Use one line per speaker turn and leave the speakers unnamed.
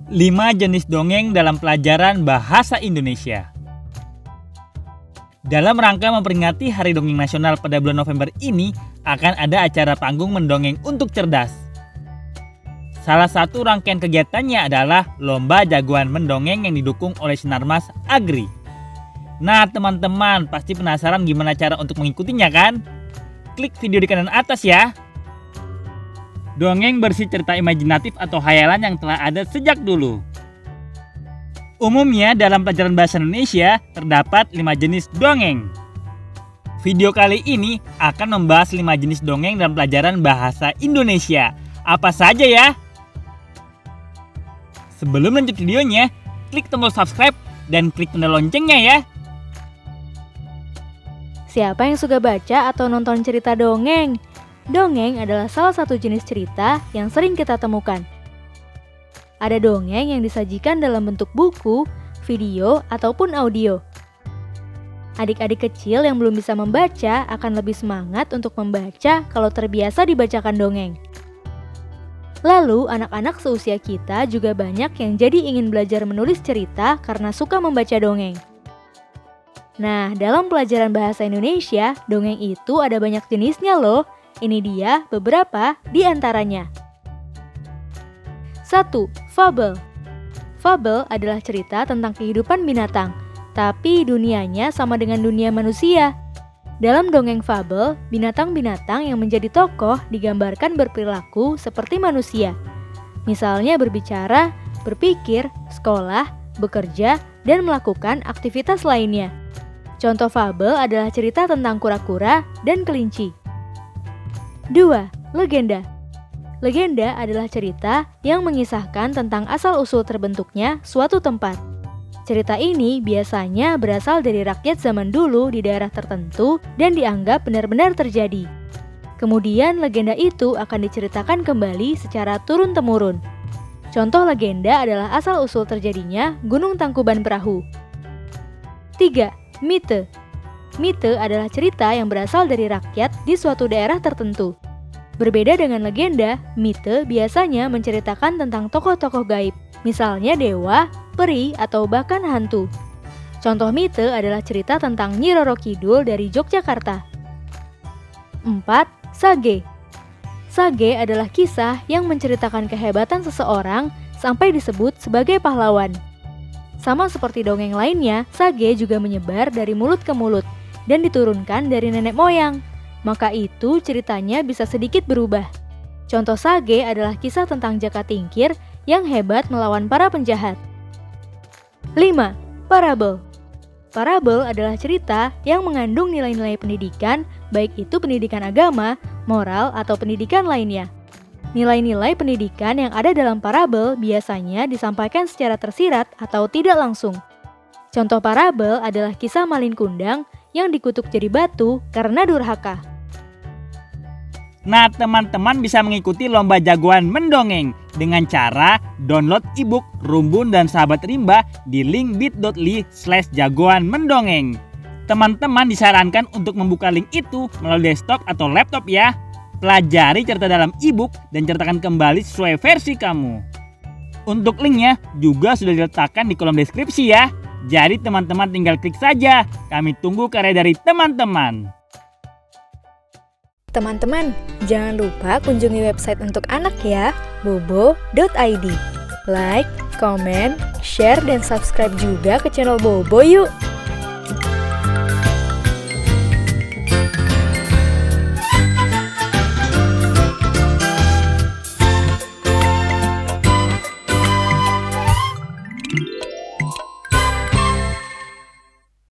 5 jenis dongeng dalam pelajaran bahasa Indonesia. Dalam rangka memperingati Hari Dongeng Nasional pada bulan November ini, akan ada acara panggung mendongeng untuk cerdas. Salah satu rangkaian kegiatannya adalah Lomba Jagoan Mendongeng yang didukung oleh Sinarmas Agri. Nah teman-teman, pasti penasaran gimana cara untuk mengikutinya kan? Klik video di kanan atas ya. Dongeng berisi cerita imajinatif atau hayalan yang telah ada sejak dulu. Umumnya dalam pelajaran bahasa Indonesia terdapat 5 jenis dongeng. Video kali ini akan membahas 5 jenis dongeng dalam pelajaran bahasa Indonesia. Apa saja ya? Sebelum lanjut videonya, klik tombol subscribe dan klik tanda loncengnya ya.
Siapa yang suka baca atau nonton cerita dongeng? Dongeng adalah salah satu jenis cerita yang sering kita temukan. Ada dongeng yang disajikan dalam bentuk buku, video, ataupun audio. Adik-adik kecil yang belum bisa membaca akan lebih semangat untuk membaca kalau terbiasa dibacakan dongeng. Lalu, anak-anak seusia kita juga banyak yang jadi ingin belajar menulis cerita karena suka membaca dongeng. Nah, dalam pelajaran bahasa Indonesia, dongeng itu ada banyak jenisnya loh. Ini dia beberapa di antaranya. 1. Fabel. Fabel adalah cerita tentang kehidupan binatang, tapi dunianya sama dengan dunia manusia. Dalam dongeng fabel, binatang-binatang yang menjadi tokoh digambarkan berperilaku seperti manusia. Misalnya berbicara, berpikir, sekolah, bekerja, dan melakukan aktivitas lainnya. Contoh fabel adalah cerita tentang kura-kura dan kelinci. 2. Legenda. Legenda adalah cerita yang mengisahkan tentang asal-usul terbentuknya suatu tempat. Cerita ini biasanya berasal dari rakyat zaman dulu di daerah tertentu dan dianggap benar-benar terjadi. Kemudian legenda itu akan diceritakan kembali secara turun-temurun. Contoh legenda adalah asal-usul terjadinya Gunung Tangkuban Perahu. 3. Mite. Mite adalah cerita yang berasal dari rakyat di suatu daerah tertentu. Berbeda dengan legenda, mite biasanya menceritakan tentang tokoh-tokoh gaib, misalnya dewa, peri, atau bahkan hantu. Contoh mite adalah cerita tentang Nyi Roro Kidul dari Yogyakarta. 4. Sage. Sage adalah kisah yang menceritakan kehebatan seseorang sampai disebut sebagai pahlawan. Sama seperti dongeng lainnya, sage juga menyebar dari mulut ke mulut dan diturunkan dari nenek moyang. Maka itu ceritanya bisa sedikit berubah. Contoh sage adalah kisah tentang Jaka Tingkir yang hebat melawan para penjahat. 5. Parabel. Parabel adalah cerita yang mengandung nilai-nilai pendidikan, baik itu pendidikan agama, moral, atau pendidikan lainnya. Nilai-nilai pendidikan yang ada dalam parabel biasanya disampaikan secara tersirat atau tidak langsung. Contoh parabel adalah kisah Malin Kundang yang dikutuk jadi batu karena durhaka.
Nah teman-teman bisa mengikuti Lomba Jagoan Mendongeng dengan cara download ebook Rumbun dan Sahabat Rimba di link bit.ly/jagoanmendongeng. Teman-teman disarankan untuk membuka link itu melalui desktop atau laptop ya. Pelajari cerita dalam ebook dan ceritakan kembali sesuai versi kamu. Untuk linknya juga sudah diletakkan di kolom deskripsi ya. Jadi teman-teman tinggal klik saja. Kami tunggu karya dari teman-teman.
Teman-teman, jangan lupa kunjungi website untuk anak ya, bobo.id. Like, comment, share, dan subscribe juga ke channel Bobo yuk!